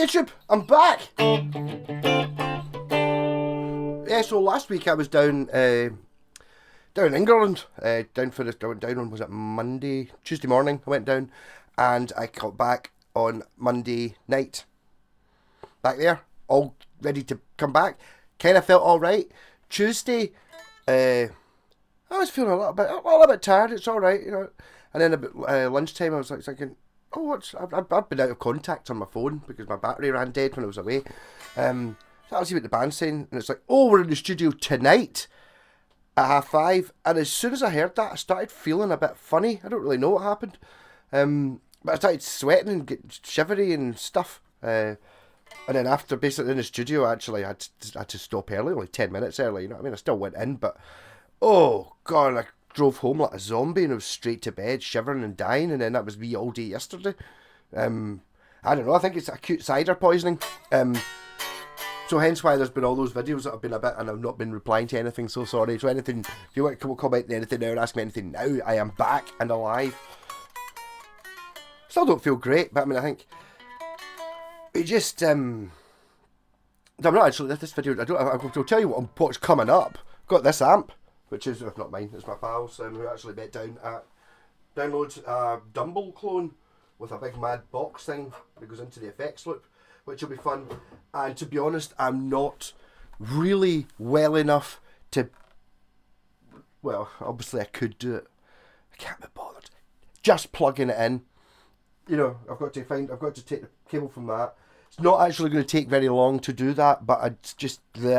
YouTube, I'm back. Yeah, so last week I was down in England, down for this. I went down on, was it Monday, Tuesday morning? I went down, and I got back on Monday night. Back there, all ready to come back. Kind of felt all right. Tuesday, I was feeling a little bit tired. It's all right, you know. And then about lunchtime, I was like thinking, oh, I've been out of contact on my phone because my battery ran dead when I was away. So I see what the band's saying, and it's like, oh, we're in the studio tonight at 5:30. And as soon as I heard that, I started feeling a bit funny. I don't really know what happened, but I started sweating and getting shivery and stuff. And then after, basically in the studio, actually, I had to stop early, only 10 minutes early. You know what I mean? I still went in, but oh god, I drove home like a zombie and I was straight to bed, shivering and dying. And then that was me all day yesterday. I don't know. I think it's acute cider poisoning. So hence why there's been all those videos that have been a bit, and I've not been replying to anything. So sorry. So anything, if you want to comment on anything now or ask me anything now, I am back and alive. Still don't feel great, but I mean, I think it just I'm not actually this video. I'll tell you what's coming up. Got this amp, which is not mine. It's my pals who actually met down at downloads a Dumble clone with a big mad box thing that goes into the effects loop, which will be fun. And to be honest, I'm not really well enough to. Well, obviously I could do it. I can't be bothered. Just plugging it in. You know, I've got to take the cable from that. It's not actually going to take very long to do that, but I'd just do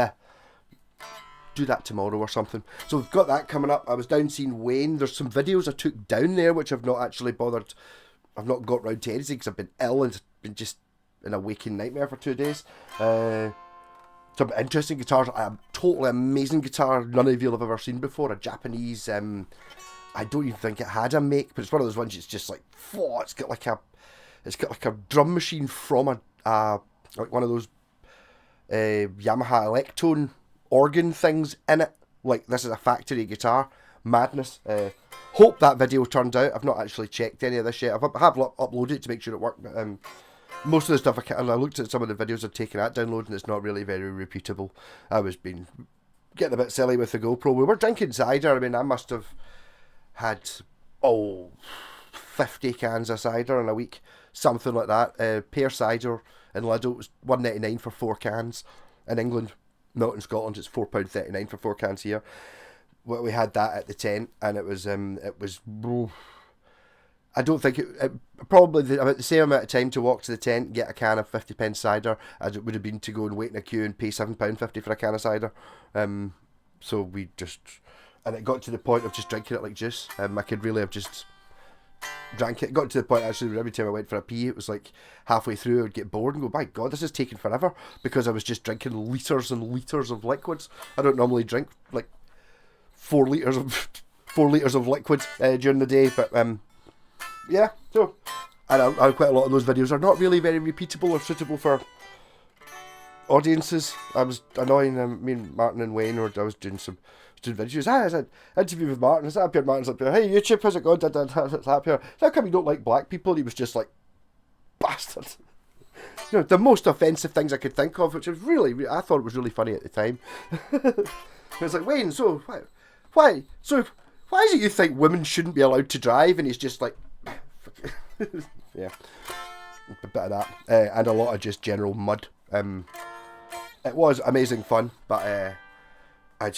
that tomorrow or something. So we've got that coming up. I was down seeing Wayne. There's some videos I took down there which I've not actually bothered. I've not got round to editing because I've been ill and been just in a waking nightmare for 2 days. Some interesting guitars. A totally amazing guitar none of you have ever seen before. A Japanese. I don't even think it had a make, but it's one of those ones. It's just like, it's got like a drum machine from like one of those Yamaha Electone organ things in it. Like, this is a factory guitar. Madness. Hope that video turned out. I've not actually checked any of this yet. I have uploaded it to make sure it worked, but most of the stuff I looked at some of the videos I've taken at download, and it's not really very repeatable. I was getting a bit silly with the GoPro. We were drinking cider. I mean, I must have had 50 cans of cider in a week, something like that. Pear cider in Lidl was £1.99 for 4 cans. In England, not in Scotland, it's £4.39 for 4 cans here. Well, we had that at the tent, and it was I don't think it probably about the same amount of time to walk to the tent, get a can of 50p cider as it would have been to go and wait in a queue and pay £7.50 for a can of cider. So we just, and it got to the point of just drinking it like juice. I could really have just drank it. It got to the point actually where every time I went for a pee, it was like halfway through I would get bored and go, my god, this is taking forever, because I was just drinking litres and litres of liquids. I don't normally drink like 4 litres of liquid during the day, but yeah, so and quite a lot of those videos are not really very repeatable or suitable for audiences. I was annoying me and Martin and Wayne, or I was doing videos. I had an interview with Martin. I appeared. Martin's like, hey YouTube, how's it going? Up here. How come you don't like black people? And he was just like, bastard. You know, the most offensive things I could think of, which was really, I thought it was really funny at the time. I was like, Wayne, so why is it you think women shouldn't be allowed to drive? And he's just like, yeah, a bit of that, and a lot of just general mud. It was amazing fun, but I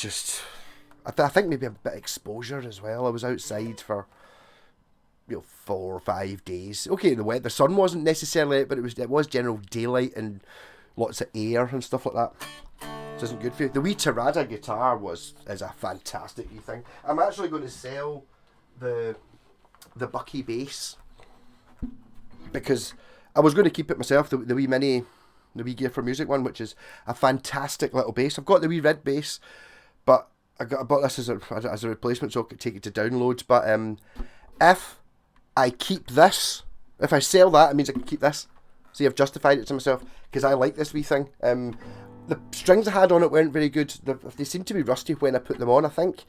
think maybe a bit of exposure as well. I was outside for 4 or 5 days. Okay, the sun wasn't necessarily out, but it was general daylight and lots of air and stuff like that. This isn't good for you. The wee Tarada guitar is a fantastic wee thing. I'm actually going to sell the Bucky bass because I was going to keep it myself. The wee mini, the wee Gear for Music one, which is a fantastic little bass. I've got the wee red bass, but I bought this as a replacement so I could take it to downloads. But if I keep this, if I sell that, it means I can keep this. See, I've justified it to myself because I like this wee thing. The strings I had on it weren't very good. They seemed to be rusty when I put them on, I think.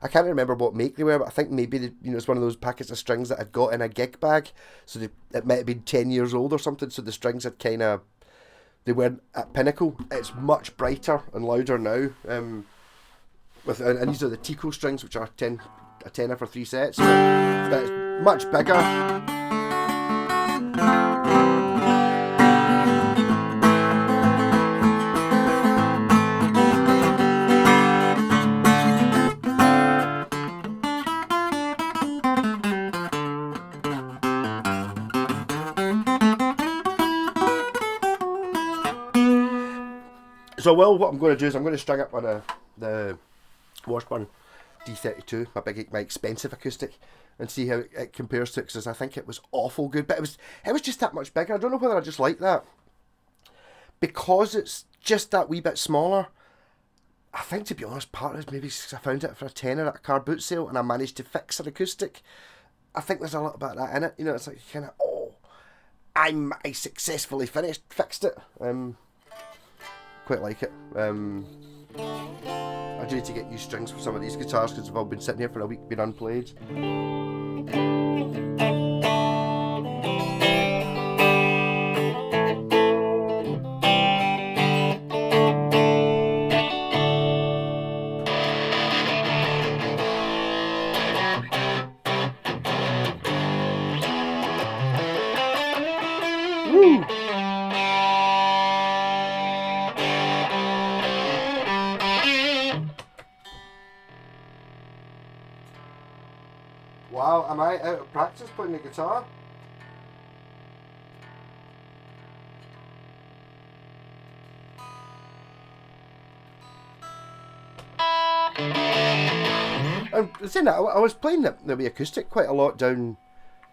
I can't remember what make they were, but I think maybe it's one of those packets of strings that I'd got in a gig bag. So it might have been 10 years old or something, so the strings had kind of they weren't at pinnacle. It's much brighter and louder now. And these are the Tico strings, which are a tenner for 3 sets. But it's much bigger. So, well, what I'm going to do is I'm going to string up on the Washburn D32, my expensive acoustic, and see how it compares to it, because I think it was awful good, but it was just that much bigger. I don't know whether I just like that. Because it's just that wee bit smaller, I think, to be honest, part of it is maybe because I found it for a tenner at a car boot sale and I managed to fix an acoustic. I think there's a little bit of that in it. You know, it's like kind of, I successfully fixed it. Quite like it. I do need to get new strings for some of these guitars because they've all been sitting here for a week being unplayed. Woo! Wow, am I out of practice playing the guitar? I'm saying that, I was playing the wee acoustic quite a lot down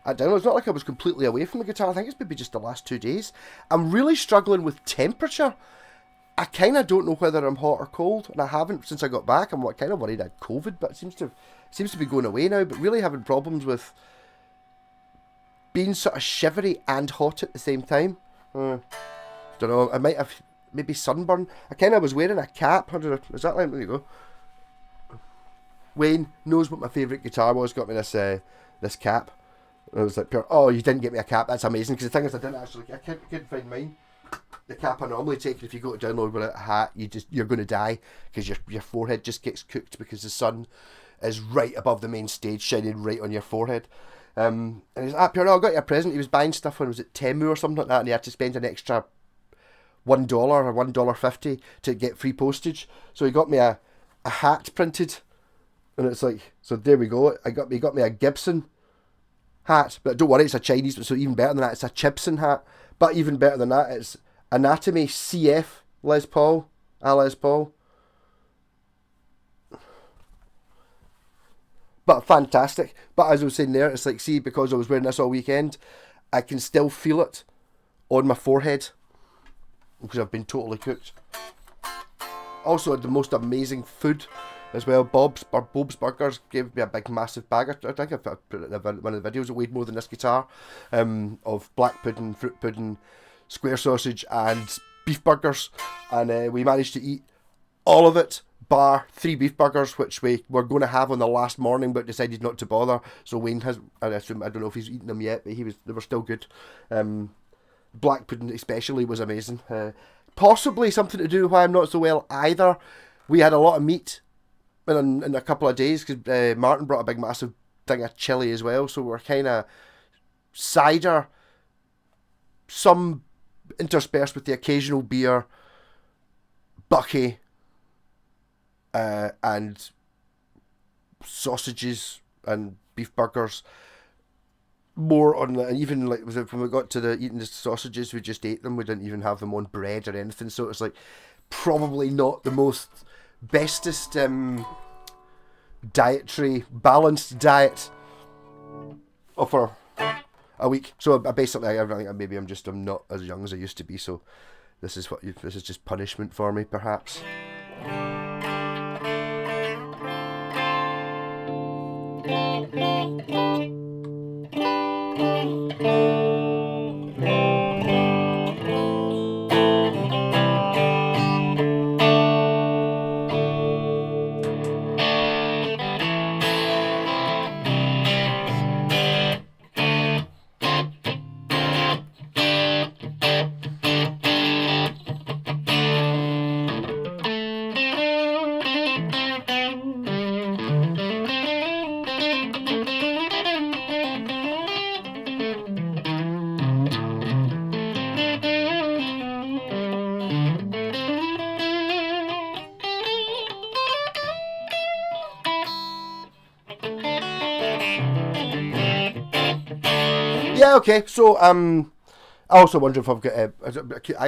at Download. It's not like I was completely away from the guitar. I think it's maybe just the last 2 days. I'm really struggling with temperature. I kind of don't know whether I'm hot or cold, and I haven't since I got back. I'm kind of worried I had COVID, but it seems to be going away now. But really having problems with being sort of shivery and hot at the same time. Don't know. I might have maybe sunburn. I kind of was wearing a cap. Is that like? There you go. Wayne knows what my favourite guitar was. Got me this cap. And I was like, oh, you didn't get me a cap. That's amazing. Because the thing is, I couldn't find mine. The cap I normally take, if you go to Download without a hat, you're going to die because your forehead just gets cooked because the sun is right above the main stage, shining right on your forehead. And he's like, Pierre, I got you a present. He was buying stuff when it was at Temu or something like that, and he had to spend an extra $1 or $1.50 to get free postage. So he got me a hat printed, and it's like, so there we go. He got me a Gibson hat, but don't worry, it's a Chinese, so even better than that, it's a Chibson hat. But even better than that, it's Anatomy CF Les Paul, a Les Paul. But fantastic. But as I was saying there, it's like, see, because I was wearing this all weekend, I can still feel it on my forehead because I've been totally cooked. Also had the most amazing food as well. Bob's Burgers gave me a big massive bag. I think I put it in one of the videos. It weighed more than this guitar, of black pudding, fruit pudding, square sausage and beef burgers, and we managed to eat all of it bar 3 beef burgers, which we were going to have on the last morning but decided not to bother. So Wayne has, I assume, I don't know if he's eaten them yet, but they were still good. Black pudding especially was amazing. Possibly something to do with why I'm not so well either. We had a lot of meat in a couple of days because Martin brought a big massive thing of chili as well, so we're kind of cider, some interspersed with the occasional beer, bucky, and sausages and beef burgers. More on the, even like when we got to eating the sausages, we just ate them. We didn't even have them on bread or anything. So it's like probably not the most bestest dietary balanced diet for a week. So basically, I think maybe I'm not as young as I used to be. So this is just punishment for me, perhaps. Okay, so I also wonder if I've got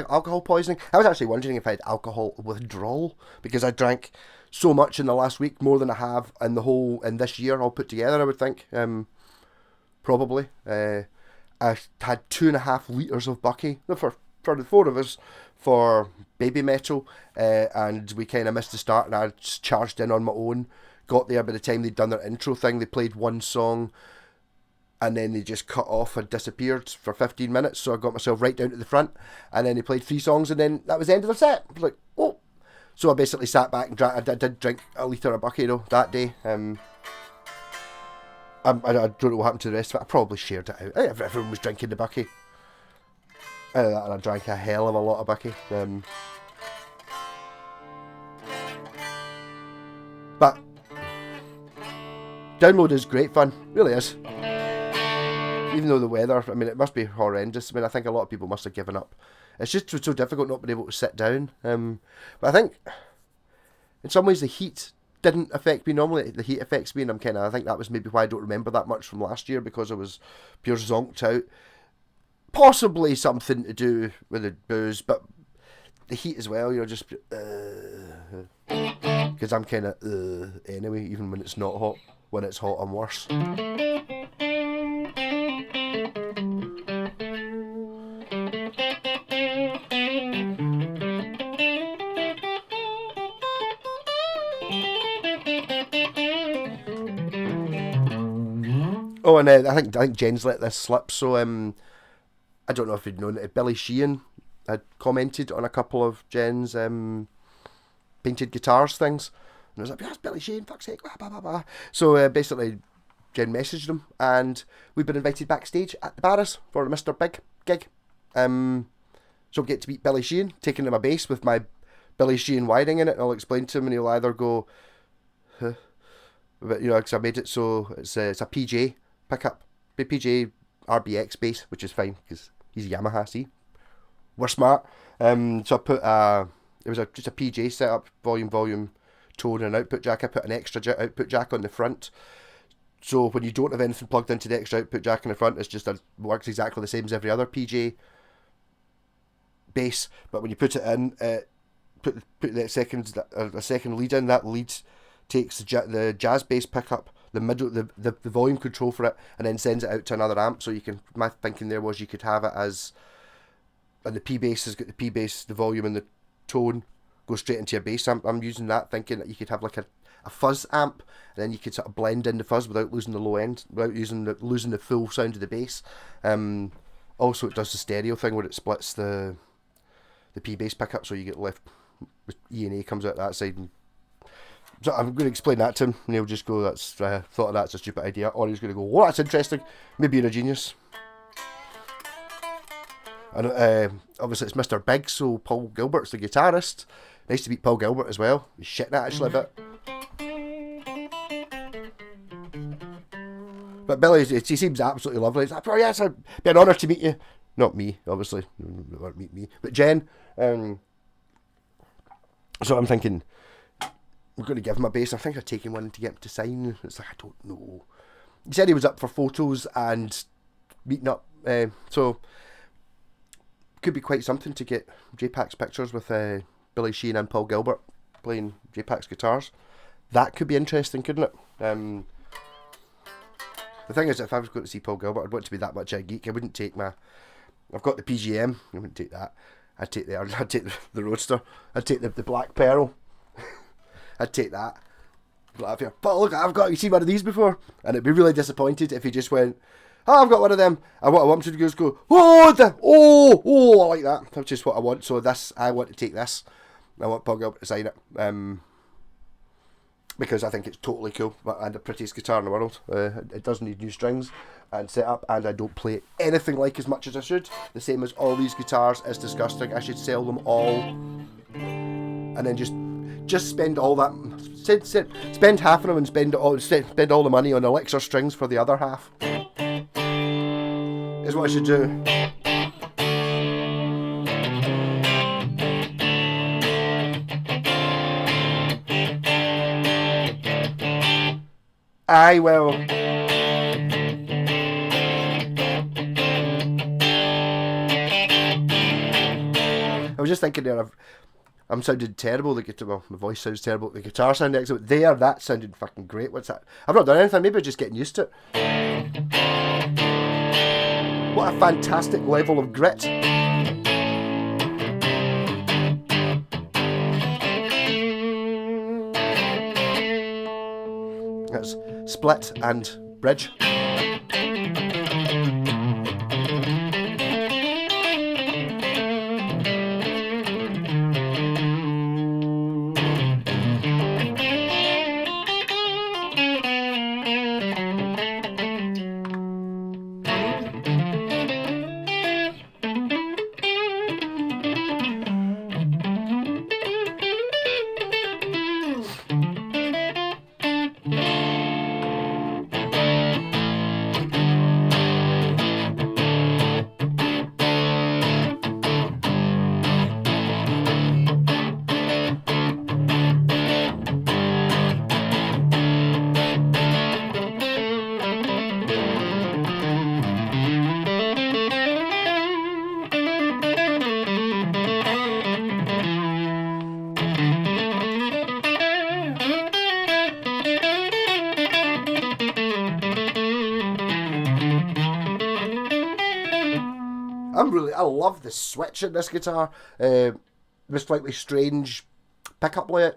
alcohol poisoning. I was actually wondering if I had alcohol withdrawal because I drank so much in the last week, more than I have in this year all put together. I would think, probably. I had 2.5 litres of Bucky for the four of us for Baby Metal, and we kind of missed the start, and I just charged in on my own. Got there by the time they'd done their intro thing. They played one song, and then they just cut off and disappeared for 15 minutes. So I got myself right down to the front, and then they played 3 songs, and then that was the end of their set. I was like, oh. So I basically sat back and drank. I did drink a litre of Bucky though that day. I don't know what happened to the rest of it. I probably shared it out. Everyone was drinking the Bucky. And I drank a hell of a lot of Bucky. But download is great fun, really is. Even though the weather, I mean, it must be horrendous. I mean, I think a lot of people must have given up. It's just so difficult not being able to sit down. But I think, in some ways, the heat didn't affect me. Normally, the heat affects me, and I think that was maybe why I don't remember that much from last year, because I was pure zonked out. Possibly something to do with the booze, but the heat as well, just because I'm anyway, even when it's not hot. When it's hot, I'm worse. Oh, and I think Jen's let this slip, so I don't know if you'd known it. Billy Sheehan had commented on a couple of Jen's painted guitars things, and I was like, "That's Billy Sheehan, fuck's sake!" Blah, blah, blah, blah. So basically, Jen messaged him, and we've been invited backstage at the Barras for a Mr. Big gig. So get to meet Billy Sheehan, taking him a bass with my Billy Sheehan wiring in it, and I'll explain to him, and he'll either go, huh. But because I made it so it's a PJ pickup, PJ RBX bass, which is fine because he's a Yamaha. See, we're smart. So I put it was just a PJ setup, volume, tone, and output jack. I put an extra output jack on the front. So when you don't have anything plugged into the extra output jack in the front, it's just works exactly the same as every other PJ bass. But when you put it in, put a second lead in. That lead takes the jazz bass pickup, the middle, the volume control for it, and then sends it out to another amp. So you can. My thinking there was you could have it as, and the P bass has got the P bass, the volume and the tone go straight into your bass amp. I'm using that, thinking that you could have like a fuzz amp, and then you could sort of blend in the fuzz without losing the low end, without losing the full sound of the bass. Also, it does the stereo thing where it splits the P bass pickup, so you get left with E and A comes out that side. And so I'm going to explain that to him, and he'll just go, "That's thought of that's a stupid idea," or he's going to go, "Well, that's interesting. Maybe you're a genius." And obviously it's Mr. Big, so Paul Gilbert's the guitarist. Nice to meet Paul Gilbert as well. He's shitting it actually a bit. But Billy, he seems absolutely lovely. He's like, "Oh yes, it'd be an honour to meet you." Not me, obviously. You won't meet me. But Jen. So I'm thinking, I'm going to give him a bass. I think I've taken one to get him to sign. It's like, I don't know. He said he was up for photos and meeting up. So could be quite something to get J-Pac's pictures with Billy Sheehan and Paul Gilbert playing J-Pac's guitars. That could be interesting, couldn't it? The thing is, if I was going to see Paul Gilbert, I'd want to be that much a geek. I wouldn't take I've got the PGM. I wouldn't take that. I'd take the Roadster. I'd take the Black Pearl. I'd take that. But look, you seen one of these before? And it'd be really disappointed if he just went, "Oh, I've got one of them." I want him to go, "Oh, I like that." That's just what I want. So I want to take this. I want Paul Gilbert to sign it. Because I think it's totally cool and the prettiest guitar in the world. It does need new strings and setup, and I don't play it anything like as much as I should. The same as all these guitars is disgusting. I should sell them all and then just spend all that. Spend half of them and spend all the money on Elixir strings for the other half. Is what I should do. Aye, well. was just thinking there, I'm sounding terrible. The guitar, well, my voice sounds terrible. The guitar sounded excellent. There, that sounded fucking great. What's that? I've not done anything. Maybe I'm just getting used to it. What a fantastic level of grit. That's split and bridge. I love the switch in this guitar. The slightly strange pickup layout.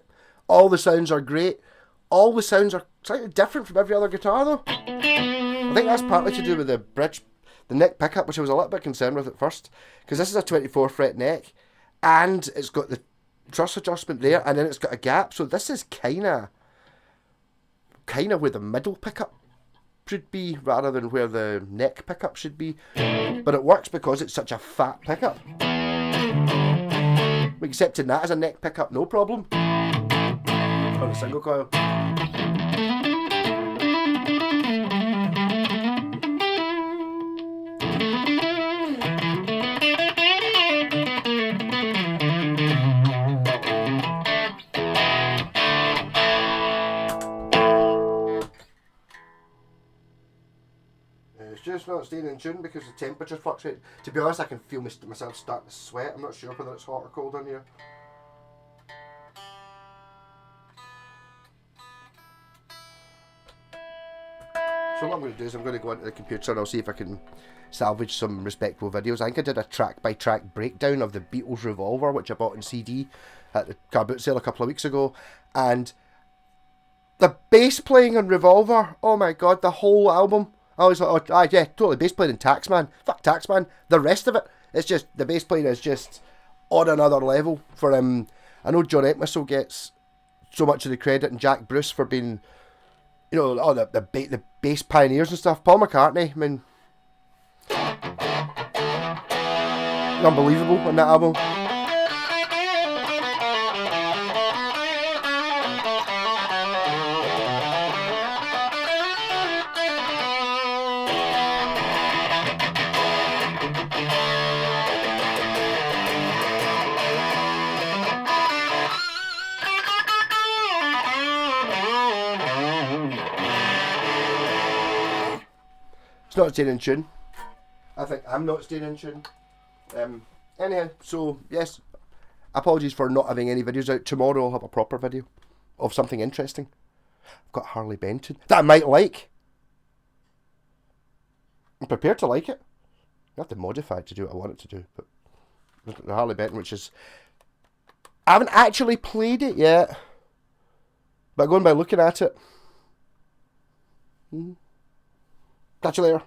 All the sounds are great. All the sounds are slightly different from every other guitar though. I think that's partly to do with the bridge, the neck pickup, which I was a little bit concerned with at first, because this is a 24 fret neck, and it's got the truss adjustment there, and then it's got a gap. So this is kind of where the middle pickup should be rather than where the neck pickup should be, but it works because it's such a fat pickup. Accepting that as a neck pickup, no problem. On a single coil. It's just not staying in tune because the temperature fluctuates. To be honest, I can feel myself start to sweat. I'm not sure whether it's hot or cold in here. So what I'm going to do is I'm going to go into the computer and I'll see if I can salvage some respectable videos. I think I did a track by track breakdown of the Beatles Revolver, which I bought in CD at the car boot sale a couple of weeks ago, and the bass playing on Revolver, oh my god, the whole album. I was like, oh, yeah, totally bass playing in Taxman. Fuck Taxman. The rest of it, it's just, the bass playing is just on another level for him. I know John Entwistle gets so much of the credit and Jack Bruce for being, you know, oh, the bass pioneers and stuff. Paul McCartney, I mean, unbelievable on that album. It's not staying in tune. I think I'm not staying in tune. Anyhow, so yes, apologies for not having any videos out. Tomorrow I'll have a proper video of something interesting. I've got Harley Benton that I might like. I'm prepared to like it. I have to modify it to do what I want it to do. But the Harley Benton, which is, I haven't actually played it yet, but going by looking at it. Catch you later.